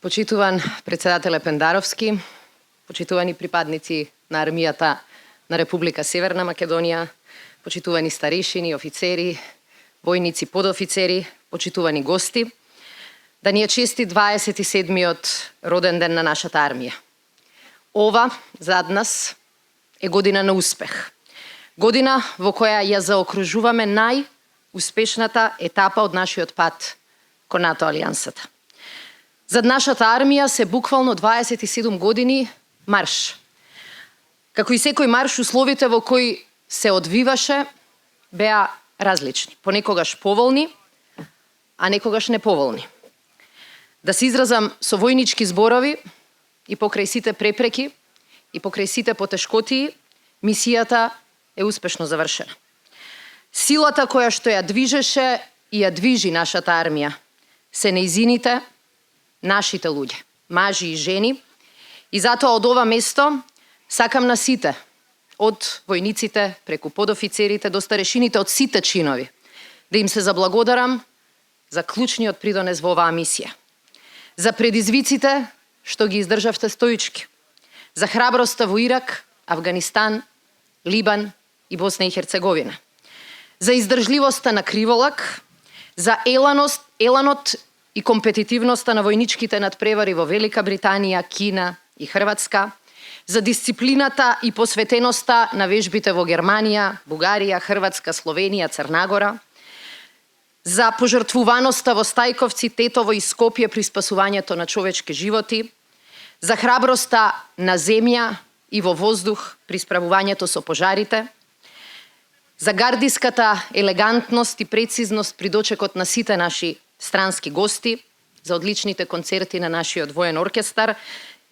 Почитуван председателе Пендаровски, почитувани припадници на армијата на Република Северна Македонија, почитувани старешини, офицери, војници, подофицери, почитувани гости, да ни е честит 27-миот роден ден на нашата армија. Ова, зад нас, е година на успех. Година во која ја заокружуваме најуспешната етапа од нашиот пат кон НАТО алијансата. Зад нашата армија се буквално 27 години марш. Како и секој марш, условите во кои се одвиваше беа различни. Понекогаш поволни, а некогаш неповолни. Да се изразам со војнички зборови, и покрај сите препреки, и покрај сите потешкотии, мисијата е успешно завршена. Силата која што ја движеше и ја движи нашата армија се нејзините, нашите луѓе, мажи и жени, и затоа од ова место сакам на сите, од војниците преку подофицерите до старешините од сите чинови, да им се заблагодарам за клучниот придонес во оваа мисија, за предизвиците што ги издржавте стоички, за храброста во Ирак, Авганистан, Либан и Босна и Херцеговина, за издржливоста на Криволак, за еланот и компетитивноста на војничките надпревари во Велика Британија, Кина и Хрватска, за дисциплината и посветеноста на вежбите во Германија, Бугарија, Хрватска, Словенија, Црнагора, за пожртвуваноста во Стајковци, Тетово и Скопје при спасувањето на човечки животи, за храброста на земја и во воздух при справувањето со пожарите, за гардиската елегантност и прецизност при дочекот на сите наши странски гости, за одличните концерти на нашиот воен оркестар,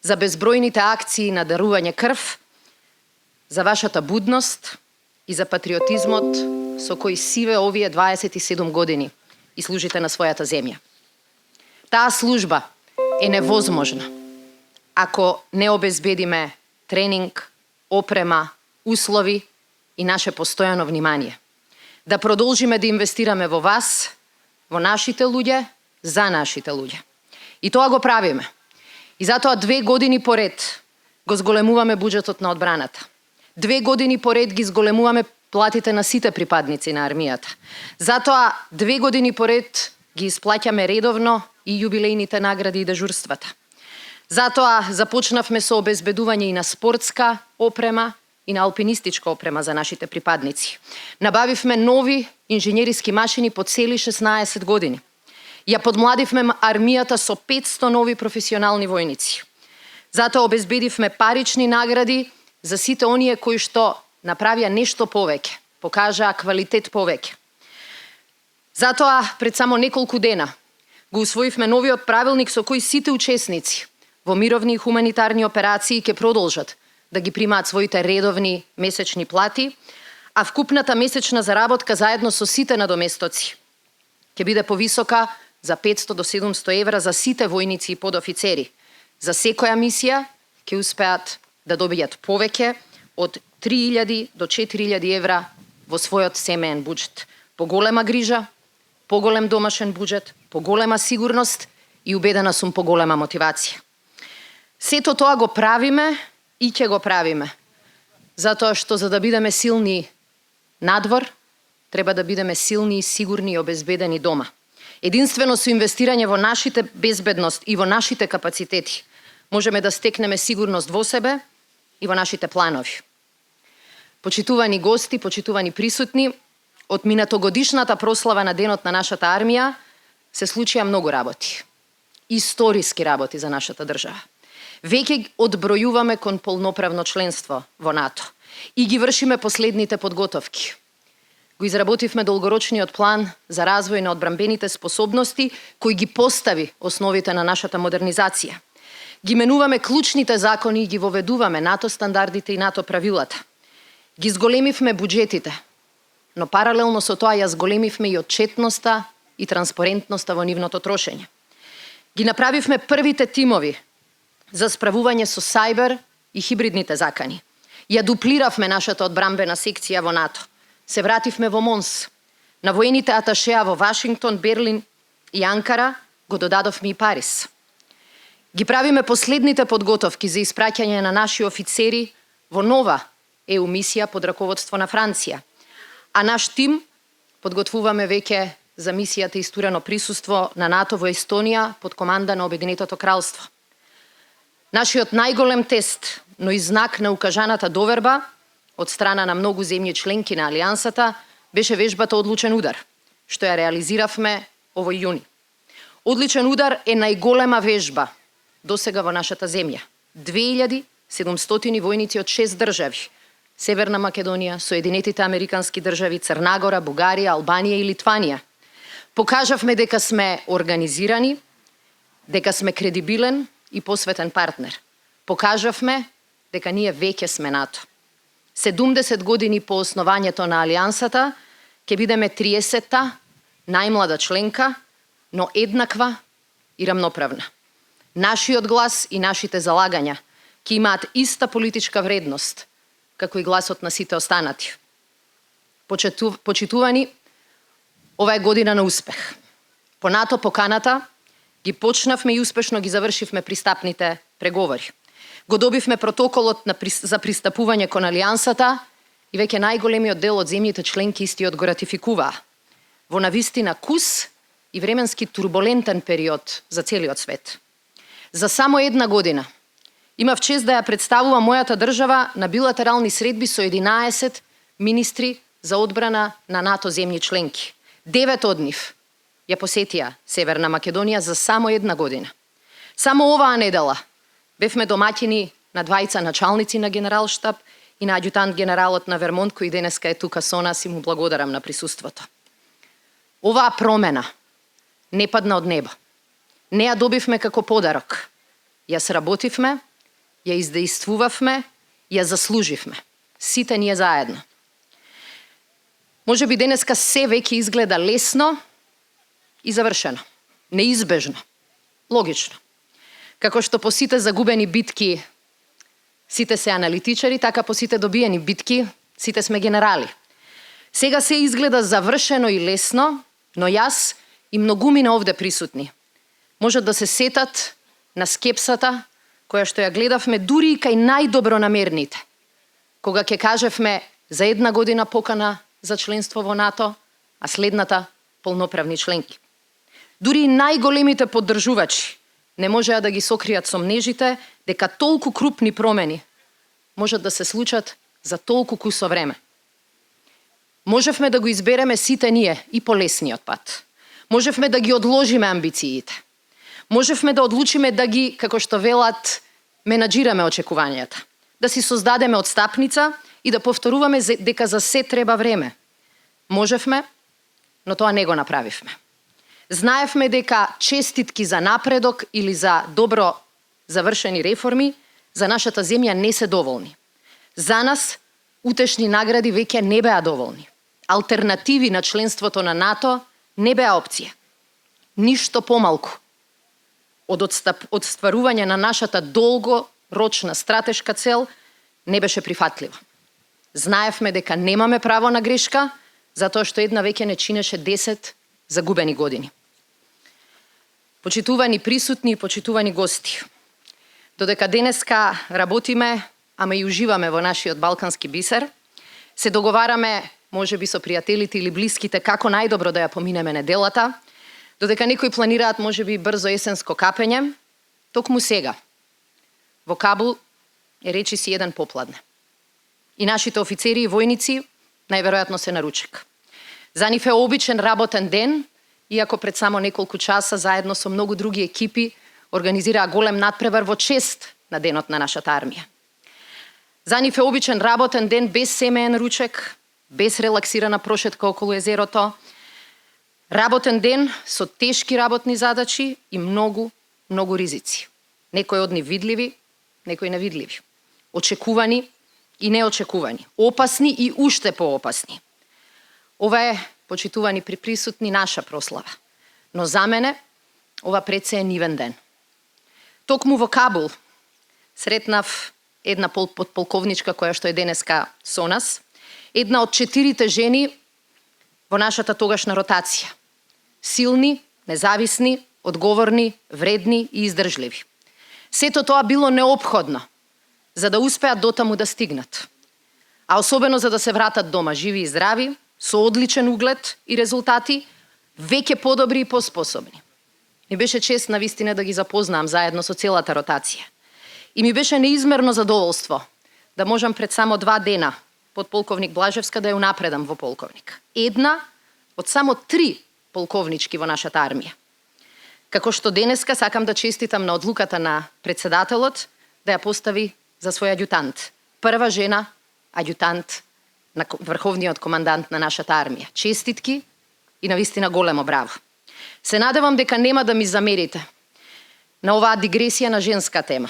за безбројните акции на дарување крв, за вашата будност и за патриотизмот со кој сиве овие 27 години и служите на својата земја. Таа служба е невозможна ако не обезбедиме тренинг, опрема, услови и наше постојано внимание. Да продолжиме да инвестираме во вас, во нашите луѓе, за нашите луѓе. И тоа го правиме. И затоа 2 години поред го зголемуваме буџетот на одбраната. 2 години поред ги зголемуваме платите на сите припадници на армијата. Затоа 2 години поред ги исплаќаме редовно и јубилејните награди и дежурствата. Затоа започнавме со обезбедување и на спортска опрема и на алпинистичка опрема за нашите припадници. Набавивме нови инженериски машини по цели 16 години. Ја подмладивме армијата со 500 нови професионални војници. Затоа обезбедивме парични награди за сите оние кои што направија нешто повеќе, покажаа квалитет повеќе. Затоа пред само неколку дена го усвоивме новиот правилник со кој сите учесници во мировни и хуманитарни операции ќе продолжат да ги примаат своите редовни месечни плати, а вкупната месечна заработка заедно со сите надоместоци ќе биде повисока за 500 до 700 евра за сите војници и подофицери. За секоја мисија ќе успеат да добијат повеќе од 3000 до 4000 евра во својот семеен буџет. Поголема грижа, поголем домашен буџет, поголема сигурност и убедена сум поголема мотивација. Сето тоа го правиме и ќе го правиме. Затоа што за да бидеме силни надвор, треба да бидеме силни, сигурни и обезбедени дома. Единствено со инвестирање во нашите безбедност и во нашите капацитети можеме да стекнеме сигурност во себе и во нашите планови. Почитувани гости, почитувани присутни, од минатогодишната прослава на денот на нашата армија се случија многу работи. Историски работи за нашата држава. Веќе одбројуваме кон полноправно членство во НАТО и ги вршиме последните подготовки. Го изработивме долгорочниот план за развој на одбранбените способности кој ги постави основите на нашата модернизација. Ги менуваме клучните закони и ги воведуваме НАТО стандардите и НАТО правилата. Ги зголемивме буџетите, но паралелно со тоа ја зголемивме и отчетноста и транспарентноста во нивното трошење. Ги направивме првите тимови за справување со сајбер и хибридните закани. Ја дуплиравме нашата одбрамбена секција во НАТО. Се вративме во МОНС. На воените аташеа во Вашингтон, Берлин и Анкара го додадовме и Париз. Ги правиме последните подготовки за испраќање на наши офицери во нова ЕУ мисија под раководство на Франција. А наш тим подготвуваме веќе за мисијата истурено присуство на НАТО во Естонија под команда на Обединетото кралство. Нашиот најголем тест, но и знак на укажаната доверба од страна на многу земји членки на Алијансата, беше вежбата Одлучен удар, што ја реализиравме овој јуни. Одлучен удар е најголема вежба досега во нашата земја. 2700 војници од 6 држави: Северна Македонија, Соединетите Американски држави, Црнагора, Бугарија, Албанија и Литванија. Покажавме дека сме организирани, дека сме кредибилен и посветен партнер. Покажавме дека ние веќе сме НАТО. 70 години по основањето на Алијансата ќе бидеме 30-та најмлада членка, но еднаква и рамноправна. Нашиот глас и нашите залагања ќе имаат иста политичка вредност како и гласот на сите останати. Почитувани, ова е година на успех. По НАТО поканата ги почнавме и успешно ги завршивме пристапните преговори. Го добивме протоколот за пристапување кон Алијансата и веќе најголемиот дел од земјите членки истиот го ратификуваа. Во навистина кус и временски турбулентен период за целиот свет. За само една година имав чест да ја представувам мојата држава на билатерални средби со 11 министри за одбрана на НАТО земји членки. 9 од нив ја посетија Северна Македонија за само една година. Само оваа недела бевме домаќини на двајца началници на генералштаб и на аѓутант генералот на Вермонт, кој денеска е тука со нас и му благодарам на присуството. Оваа промена не падна од небо. Не ја добивме како подарок. Ја сработивме, ја издействувавме, ја заслуживме. Сите ние заедно. Може би денеска се веќе изгледа лесно и завршено. Неизбежно. Логично. Како што по сите загубени битки сите се аналитичари, така по сите добиени битки сите сме генерали. Сега се изгледа завршено и лесно, но јас и многумина овде присутни можат да се сетат на скепсата која што ја гледавме дури и кај најдобронамерните, кога ќе кажевме за една година покана за членство во НАТО, а следната полноправни членки. Дури и најголемите поддржувачи не можеа да ги сокријат сомнежите дека толку крупни промени можат да се случат за толку кусо време. Можевме да го избереме сите ние и полесниот пат. Можевме да ги одложиме амбициите. Можевме да одлучиме да ги, како што велат, менаџираме очекувањата. Да си создадеме одстапница и да повторуваме дека за се треба време. Можевме, но тоа не го направивме. Знаевме дека честитки за напредок или за добро завршени реформи за нашата земја не се доволни. За нас утешни награди веќе не беа доволни. Алтернативи на членството на НАТО не беа опција. Ништо помалку од одстварување на нашата долгорочна стратешка цел не беше прифатливо. Знаевме дека немаме право на грешка, затоа што една веќе не чинеше 10 загубени години. Почитувани присутни и почитувани гости, додека денеска работиме, ама и уживаме во нашиот балкански бисер, се договараме, можеби со пријателите или блиските, како најдобро да ја поминеме неделата, додека некои планираат можеби брзо есенско капење, токму сега, во Кабул е речиси еден попладне. И нашите офицери и војници најверојатно се на ручек. За нив е обичен работен ден, иако пред само неколку часа заедно со многу други екипи организираа голем надпревар во чест на денот на нашата армија. За нив е обичен работен ден без семеен ручек, без релаксирана прошетка околу езерото, работен ден со тешки работни задачи и многу ризици. Некои од нив видливи, некои невидливи. Очекувани и неочекувани. Опасни и уште поопасни. Ова е, почитувани присутни, наша прослава. Но за мене, ова пред се е нивен ден. Токму во Кабул сретнав една подполковничка која што е денеска со нас, една од 4 жени во нашата тогашна ротација. Силни, независни, одговорни, вредни и издржливи. Сето тоа било неопходно за да успеат дотаму да стигнат. А особено за да се вратат дома живи и здрави, со одличен углед и резултати, веќе подобри и поспособни. Ми беше чест навистина да ги запознаам заедно со целата ротација. И ми беше неизмерно задоволство да можам пред само 2 дена подполковник Блажевска да ја унапредам во полковник. Една од само 3 полковнички во нашата армија. Како што денеска сакам да честитам на одлуката на председателот да ја постави за свој аѓутант. Прва жена аѓутант на врховниот командант на нашата армија. Честитки и навистина големо браво. Се надевам дека нема да ми замерите на оваа дигресија на женска тема.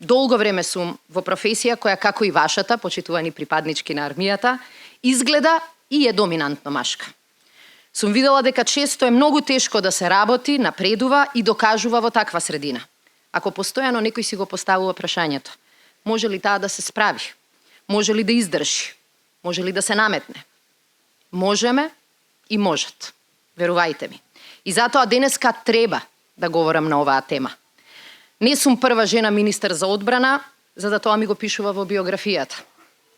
Долго време сум во професија која, како и вашата, почитувани припаднички на армијата, изгледа и е доминантно машка. Сум видела дека често е многу тешко да се работи, напредува и докажува во таква средина. Ако постојано некој си го поставува прашањето, може ли таа да се справи? Може ли да издржи? Може ли да се наметне? Можеме и можат. Верувајте ми. И затоа денеска треба да говорам на оваа тема. Не сум прва жена министер за одбрана, за да тоа ми го пишува во биографијата.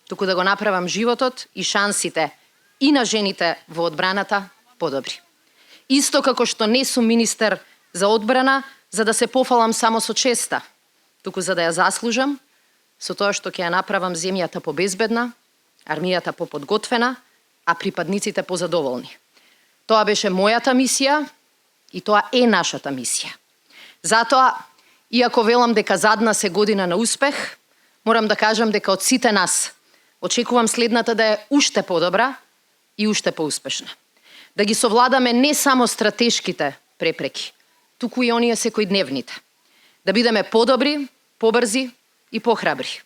Туку да го направам животот и шансите и на жените во одбраната подобри. Исто како што не сум министер за одбрана, за да се пофалам само со честа, туку за да ја заслужам со тоа што ќе ја направам земјата побезбедна, армијата поподготвена, а припадниците позадоволни. Тоа беше мојата мисија и тоа е нашата мисија. Затоа, иако велам дека зад нас е година на успех, морам да кажам дека од сите нас очекувам следната да е уште подобра и уште поуспешна. Да ги совладаме не само стратешките препреки, туку и оние секојдневните. Да бидеме подобри, побрзи и похрабри.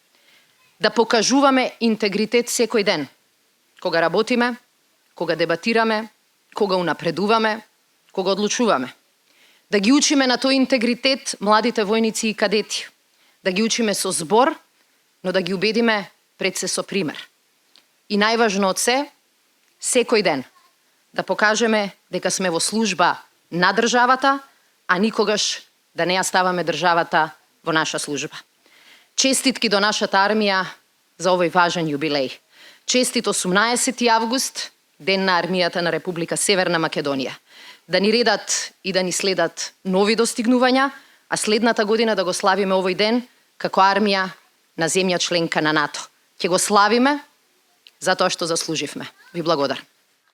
Да покажуваме интегритет секој ден, кога работиме, кога дебатираме, кога унапредуваме, кога одлучуваме. Да ги учиме на тој интегритет младите војници и кадети. Да ги учиме со збор, но да ги убедиме пред се со пример. И најважно од се, секој ден да покажеме дека сме во служба на државата, а никогаш да не ја ставаме државата во наша служба. Честитки до нашата армија за овој важен јубилеј. Честит 18 август, Ден на армијата на Република Северна Македонија. Да ни редат и да ни следат нови достигнувања, а следната година да го славиме овој ден како армија на земја членка на НАТО. Ќе го славиме затоа што заслуживме. Ви благодарам.